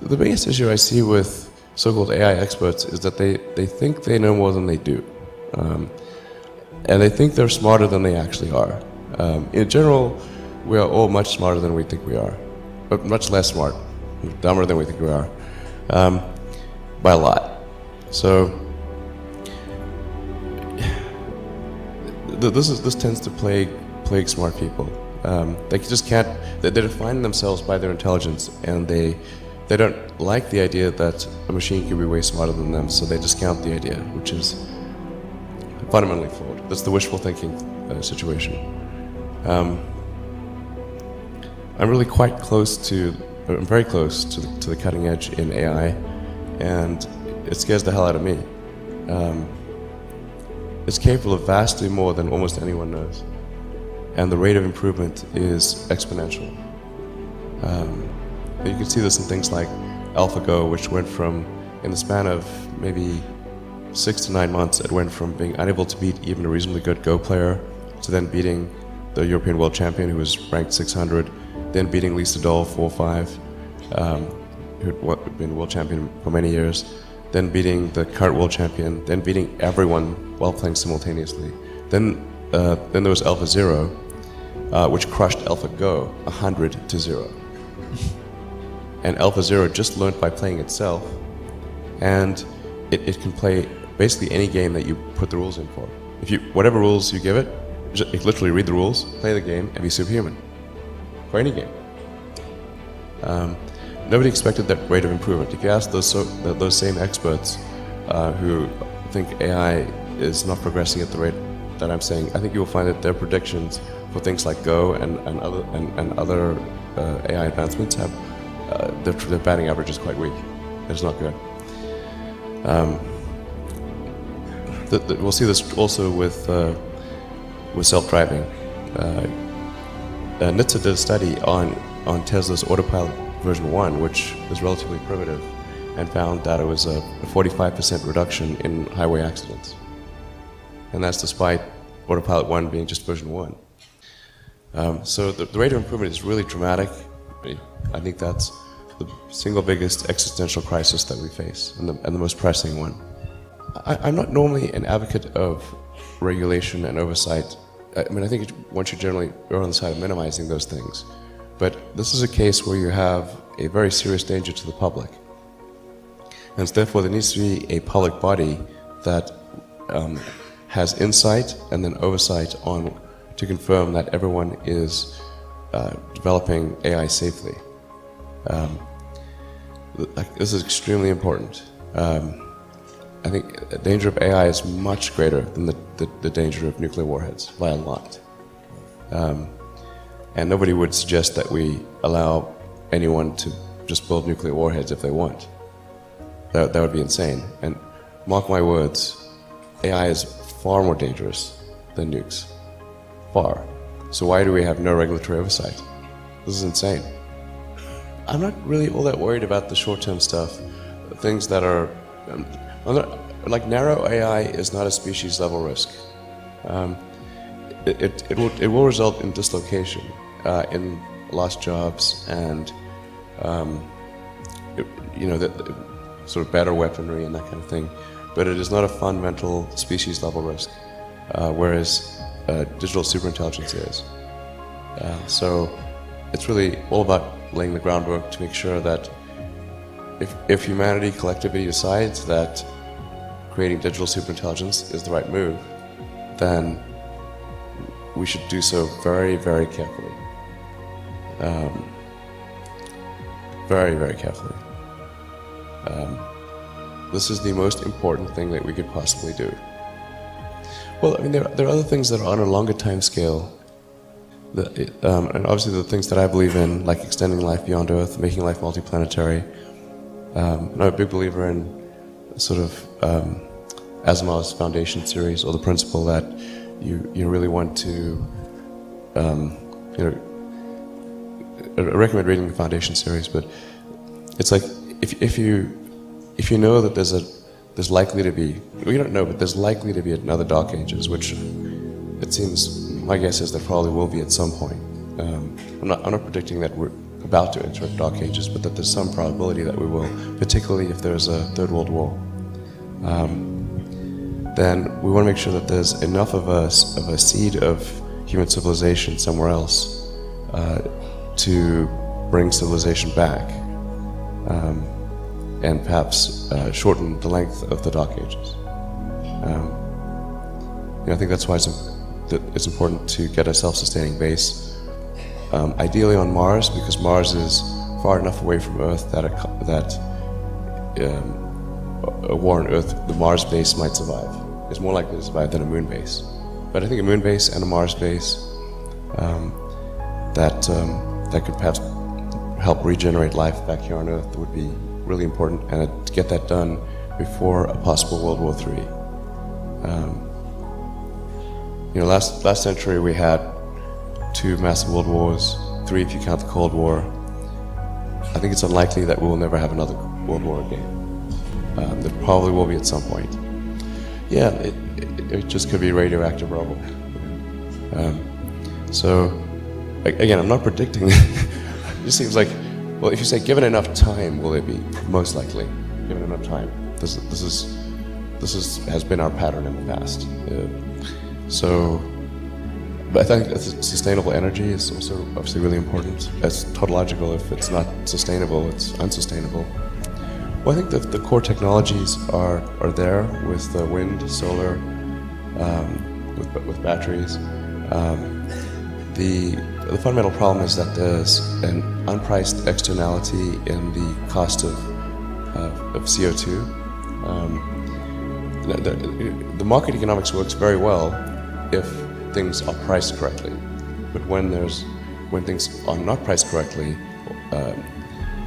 The biggest issue I see with so-called AI experts is that they think they know more than they do. And they think they're smarter than they actually are. In general, we are all much smarter than we think we are, but much less smart, dumber than we think we are, by a lot. So this tends to plague smart people. They just can't. They define themselves by their intelligence, and they don't like the idea that a machine can be way smarter than them, so they discount the idea, which is fundamentally flawed. That's the wishful thinking situation. I'm really quite close to, I'm very close to the cutting edge in AI, and it scares the hell out of me. It's capable of vastly more than almost anyone knows, and the rate of improvement is exponential. You can see this in things like AlphaGo, which went from, in the span of maybe 6 to 9 months, it went from being unable to beat even a reasonably good Go player to then beating the European world champion, who was ranked 600, then beating Lisa Doll 4-5, who'd been world champion for many years, then beating the current world champion, then beating everyone while playing simultaneously. Then there was AlphaZero, which crushed AlphaGo 100-0. And AlphaZero just learned by playing itself, and it can play basically any game that you put the rules in for. Whatever rules you give it, it literally read the rules, play the game, and be superhuman for any game. Nobody expected that rate of improvement. If you ask those same experts who think AI is not progressing at the rate that I'm saying, I think you will find that their predictions for things like Go and other AI advancements have their batting average is quite weak. It's not good. We'll see this also with self-driving. NHTSA did a study on Tesla's Autopilot version 1, which is relatively primitive, and found that it was a 45% reduction in highway accidents. And that's despite Autopilot 1 being just version 1. So the rate of improvement is really dramatic. I think that's the single biggest existential crisis that we face, and the most pressing one. I'm not normally an advocate of regulation and oversight. I mean, I think one should generally err on the side of minimizing those things. But this is a case where you have a very serious danger to the public. And therefore there needs to be a public body that has insight and then oversight to confirm that everyone is developing AI safely. This is extremely important. I think the danger of AI is much greater than the danger of nuclear warheads by a lot. And nobody would suggest that we allow anyone to just build nuclear warheads if they want. That would be insane. And mark my words, AI is far more dangerous than nukes. Far. So why do we have no regulatory oversight? This is insane. I'm not really all that worried about the short-term stuff. Things that are... like narrow AI is not a species-level risk. It will result in dislocation, in lost jobs, and sort of better weaponry and that kind of thing. But it is not a fundamental species-level risk, whereas digital superintelligence is. So it's really all about laying the groundwork to make sure that if humanity collectively decides that creating digital superintelligence is the right move, then we should do so very, very carefully. Very, very carefully. This is the most important thing that we could possibly do. Well, I mean, there are other things that are on a longer time scale, and obviously the things that I believe in, like extending life beyond Earth, making life multiplanetary. I'm a big believer in sort of Asimov's Foundation series, or the principle that you really want to, I recommend reading the Foundation series, but it's like if you know that there's likely to be, we don't know, but there's likely to be another Dark Ages, which it seems, my guess is there probably will be at some point. I'm not predicting that about to enter dark ages, but that there's some probability that we will, particularly if there's a Third World War. Then we want to make sure that there's enough of a seed of human civilization somewhere else to bring civilization back, and perhaps shorten the length of the dark ages. I think that's why it's important to get a self-sustaining base, ideally on Mars, because Mars is far enough away from Earth that a war on Earth, the Mars base might survive. It's more likely to survive than a moon base. But I think a moon base and a Mars base that could perhaps help regenerate life back here on Earth would be really important, and to get that done before a possible World War III. Last century we had 2 massive world wars, 3 if you count the Cold War. I think it's unlikely that we will never have another world war again. There probably will be at some point. Yeah, it just could be radioactive rubble. So, again, I'm not predicting. It just seems like, well, if you say given enough time, will it be? Most likely, given enough time. This has been our pattern in the past. But I think that sustainable energy is also obviously really important. It's tautological. If it's not sustainable, it's unsustainable. Well, I think that the core technologies are there with wind, solar, with batteries. The fundamental problem is that there's an unpriced externality in the cost of CO2. The market economics works very well if things are priced correctly, but when things are not priced correctly,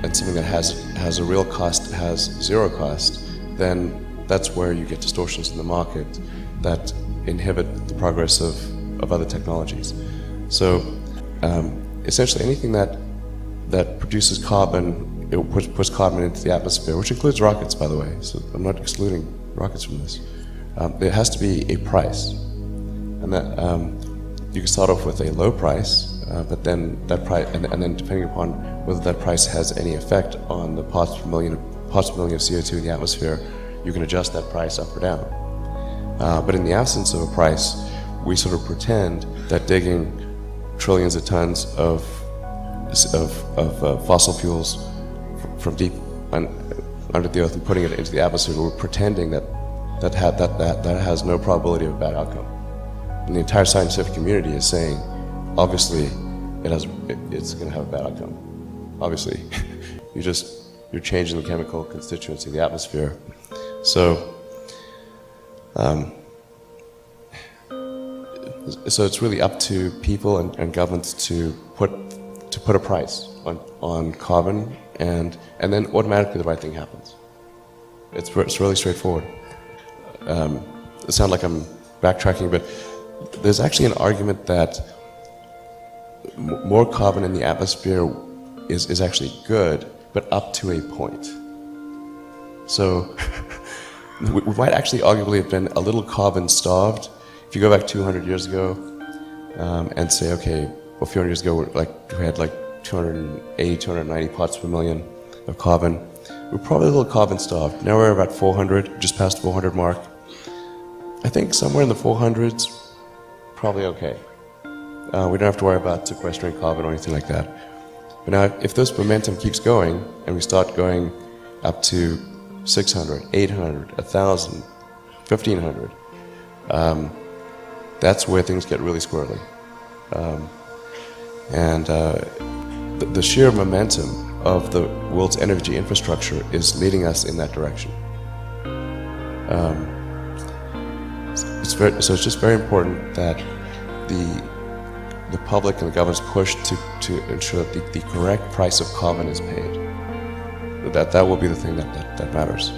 and something that has a real cost has zero cost, then that's where you get distortions in the market that inhibit the progress of other technologies. So essentially anything that produces carbon, it puts carbon into the atmosphere, which includes rockets, by the way, so I'm not excluding rockets from this. There has to be a price, and that you can start off with a low price, but then that price, and then depending upon whether that price has any effect on the parts per million of CO2 in the atmosphere, you can adjust that price up or down. But in the absence of a price, we sort of pretend that digging trillions of tons of fossil fuels from deep under the earth and putting it into the atmosphere, we're pretending that has no probability of a bad outcome. And the entire scientific community is saying, obviously, it's going to have a bad outcome. Obviously, you're changing the chemical constituency of the atmosphere. So it's really up to people and governments to put a price on carbon, and then automatically the right thing happens. It's really straightforward. It sounds like I'm backtracking, but there's actually an argument that more carbon in the atmosphere is actually good, but up to a point. So we might actually arguably have been a little carbon starved. If you go back 200 years ago and say, okay, a few hundred years ago, we had 280, 290 parts per million of carbon. We're probably a little carbon starved. Now we're about 400, just past 400 mark. I think somewhere in the 400s, probably okay. We don't have to worry about sequestering carbon or anything like that. But now, if this momentum keeps going, and we start going up to 600, 800, 1,000, 1,500, that's where things get really squirrely. The sheer momentum of the world's energy infrastructure is leading us in that direction. So it's just very important that the public and the governments push to ensure that the correct price of carbon is paid. That will be the thing that matters.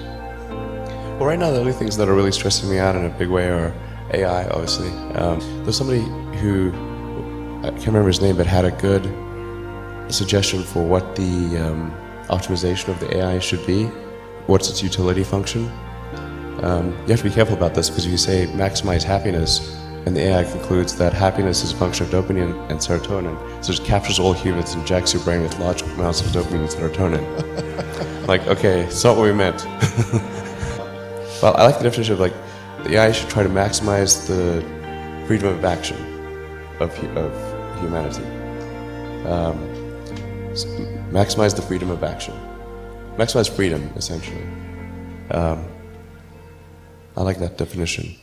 Well, right now the only things that are really stressing me out in a big way are AI, obviously. There's somebody who, I can't remember his name, but had a good suggestion for what the optimization of the AI should be. What's its utility function? You have to be careful about this, because if you say maximize happiness, And the AI concludes that happiness is a function of dopamine and serotonin, so it captures all humans and injects your brain with large amounts of dopamine and serotonin. Like, okay, it's not what we meant. Well, I like the definition of, like, the AI should try to maximize the freedom of action of humanity. Maximize the freedom of action. Maximize freedom, essentially. I like that definition.